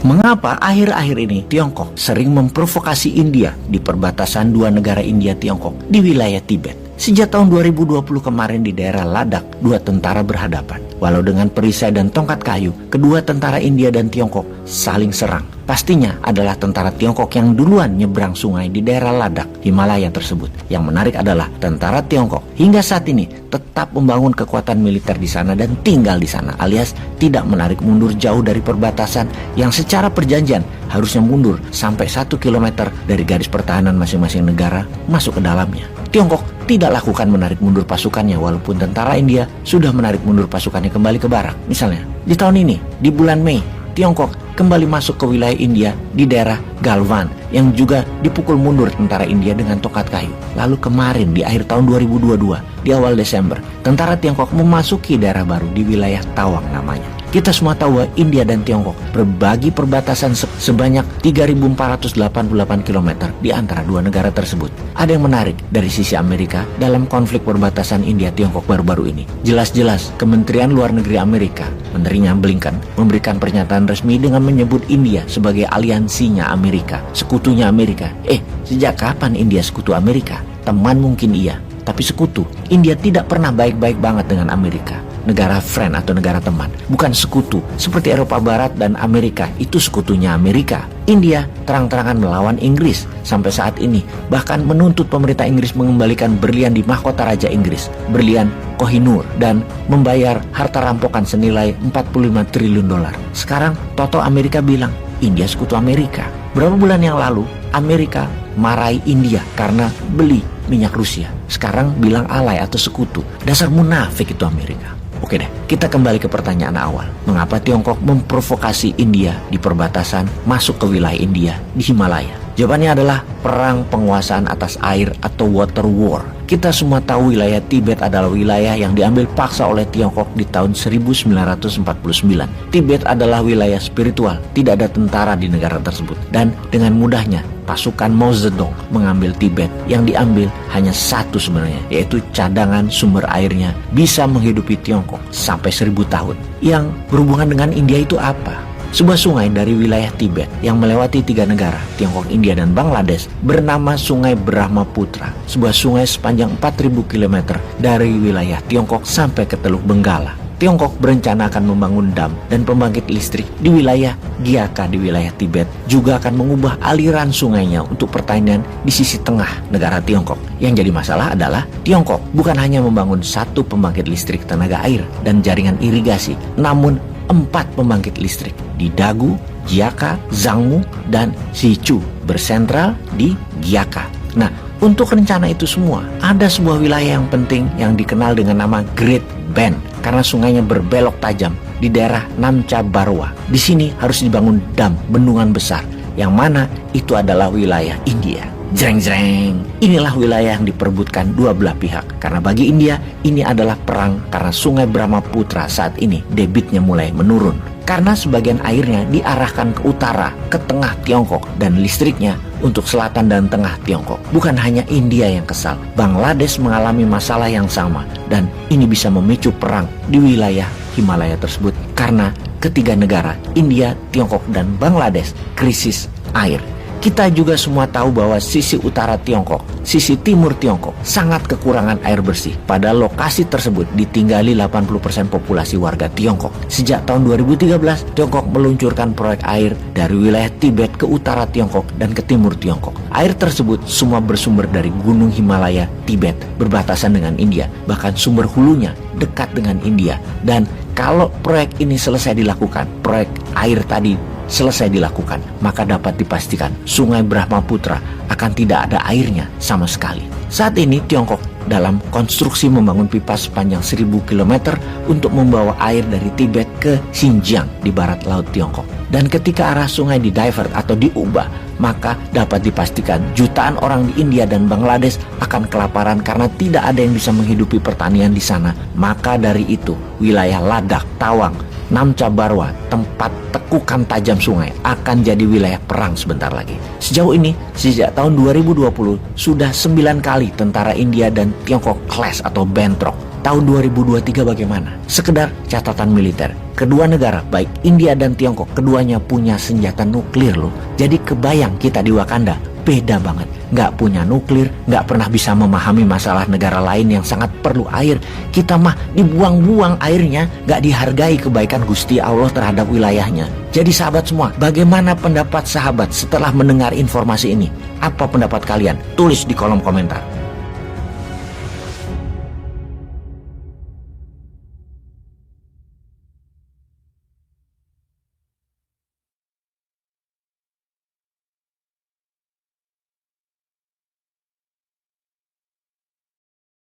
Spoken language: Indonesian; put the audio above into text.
Mengapa akhir-akhir ini Tiongkok sering memprovokasi India di perbatasan dua negara India-Tiongkok di wilayah Tibet? Sejak tahun 2020 kemarin di daerah Ladakh, dua tentara berhadapan. Walau dengan perisai dan tongkat kayu, kedua tentara India dan Tiongkok saling serang. Pastinya adalah tentara Tiongkok yang duluan nyebrang sungai di daerah Ladakh, Himalaya tersebut. Yang menarik adalah tentara Tiongkok hingga saat ini tetap membangun kekuatan militer di sana dan tinggal di sana, alias tidak menarik mundur jauh dari perbatasan yang secara perjanjian harusnya mundur sampai 1 km dari garis pertahanan masing-masing negara masuk ke dalamnya. Tiongkok tidak lakukan menarik mundur pasukannya walaupun tentara India sudah menarik mundur pasukannya kembali ke barak. Misalnya, di tahun ini, di bulan Mei, Tiongkok kembali masuk ke wilayah India di daerah Galwan yang juga dipukul mundur tentara India dengan tongkat kayu. Lalu kemarin di akhir tahun 2022, di awal Desember, tentara Tiongkok memasuki daerah baru di wilayah Tawang namanya. Kita semua tahu bahwa India dan Tiongkok berbagi perbatasan sebanyak 3.488 km di antara dua negara tersebut. Ada yang menarik dari sisi Amerika dalam konflik perbatasan India-Tiongkok baru-baru ini. Jelas-jelas Kementerian Luar Negeri Amerika, Menterinya Blinken, memberikan pernyataan resmi dengan menyebut India sebagai aliansinya Amerika, sekutunya Amerika. Sejak kapan India sekutu Amerika? Teman mungkin iya, tapi sekutu. India tidak pernah baik-baik banget dengan Amerika. Negara friend atau negara teman, bukan sekutu. Seperti Eropa Barat dan Amerika, itu sekutunya Amerika. India terang-terangan melawan Inggris sampai saat ini, bahkan menuntut pemerintah Inggris mengembalikan berlian di mahkota Raja Inggris, berlian Kohinoor, dan membayar harta rampokan senilai 45 triliun dolar. Sekarang Toto Amerika bilang India sekutu Amerika. Berapa bulan yang lalu Amerika marahi India karena beli minyak Rusia. Sekarang bilang alay atau sekutu. Dasar munafik itu Amerika. Oke deh, kita kembali ke pertanyaan awal. Mengapa Tiongkok memprovokasi India di perbatasan masuk ke wilayah India di Himalaya? Jawabannya adalah perang penguasaan atas air atau water war. Kita semua tahu wilayah Tibet adalah wilayah yang diambil paksa oleh Tiongkok di tahun 1949. Tibet adalah wilayah spiritual, tidak ada tentara di negara tersebut. Dan dengan mudahnya, pasukan Mao Zedong mengambil Tibet. Yang diambil hanya satu sebenarnya, yaitu cadangan sumber airnya bisa menghidupi Tiongkok sampai 1000 tahun. Yang berhubungan dengan India itu apa? Sebuah sungai dari wilayah Tibet yang melewati 3 negara, Tiongkok, India, dan Bangladesh, bernama Sungai Brahmaputra. Sebuah sungai sepanjang 4.000 km dari wilayah Tiongkok sampai ke Teluk Benggala. Tiongkok berencana akan membangun dam dan pembangkit listrik di wilayah Gyaka di wilayah Tibet, juga akan mengubah aliran sungainya untuk pertanian di sisi tengah negara Tiongkok. Yang jadi masalah adalah Tiongkok bukan hanya membangun satu pembangkit listrik tenaga air dan jaringan irigasi, namun 4 pembangkit listrik di Dagu, Gyaka, Zangmu, dan Sichu, bersentral di Gyaka. Nah, untuk rencana itu semua, ada sebuah wilayah yang penting yang dikenal dengan nama Great Bend karena sungainya berbelok tajam di daerah Namcha Barwa. Di sini harus dibangun dam bendungan besar, yang mana itu adalah wilayah India. Jreng-jreng, inilah wilayah yang diperebutkan dua belah pihak. Karena bagi India, ini adalah perang karena sungai Brahmaputra saat ini debitnya mulai menurun. Karena sebagian airnya diarahkan ke utara, ke tengah Tiongkok, dan listriknya untuk selatan dan tengah Tiongkok. Bukan hanya India yang kesal, Bangladesh mengalami masalah yang sama. Dan ini bisa memicu perang di wilayah Himalaya tersebut. Karena ketiga negara, India, Tiongkok, dan Bangladesh, krisis air. Kita juga semua tahu bahwa sisi utara Tiongkok, sisi timur Tiongkok sangat kekurangan air bersih. Pada lokasi tersebut ditinggali 80% populasi warga Tiongkok. Sejak tahun 2013, Tiongkok meluncurkan proyek air dari wilayah Tibet ke utara Tiongkok dan ke timur Tiongkok. Air tersebut semua bersumber dari Gunung Himalaya Tibet, berbatasan dengan India. Bahkan sumber hulunya dekat dengan India. Dan kalau proyek ini selesai dilakukan, proyek air tadi selesai dilakukan, maka dapat dipastikan Sungai Brahmaputra akan tidak ada airnya sama sekali. Saat ini Tiongkok dalam konstruksi membangun pipa sepanjang 1000 km untuk membawa air dari Tibet ke Xinjiang di barat laut Tiongkok. Dan ketika arah sungai di-divert atau diubah, maka dapat dipastikan jutaan orang di India dan Bangladesh akan kelaparan karena tidak ada yang bisa menghidupi pertanian di sana. Maka dari itu, wilayah Ladakh, Tawang, Namcha Barwa, tempat tekukan tajam sungai, akan jadi wilayah perang sebentar lagi. Sejauh ini, sejak tahun 2020, sudah 9 kali tentara India dan Tiongkok clash atau bentrok. tahun 2023 bagaimana? Sekedar catatan militer. Kedua negara, baik India dan Tiongkok, keduanya punya senjata nuklir loh. Jadi kebayang kita di Wakanda, beda banget. Nggak punya nuklir, nggak pernah bisa memahami masalah negara lain yang sangat perlu air. Kita mah dibuang-buang airnya, nggak dihargai kebaikan Gusti Allah terhadap wilayahnya. Jadi sahabat semua, bagaimana pendapat sahabat setelah mendengar informasi ini? Apa pendapat kalian? Tulis di kolom komentar.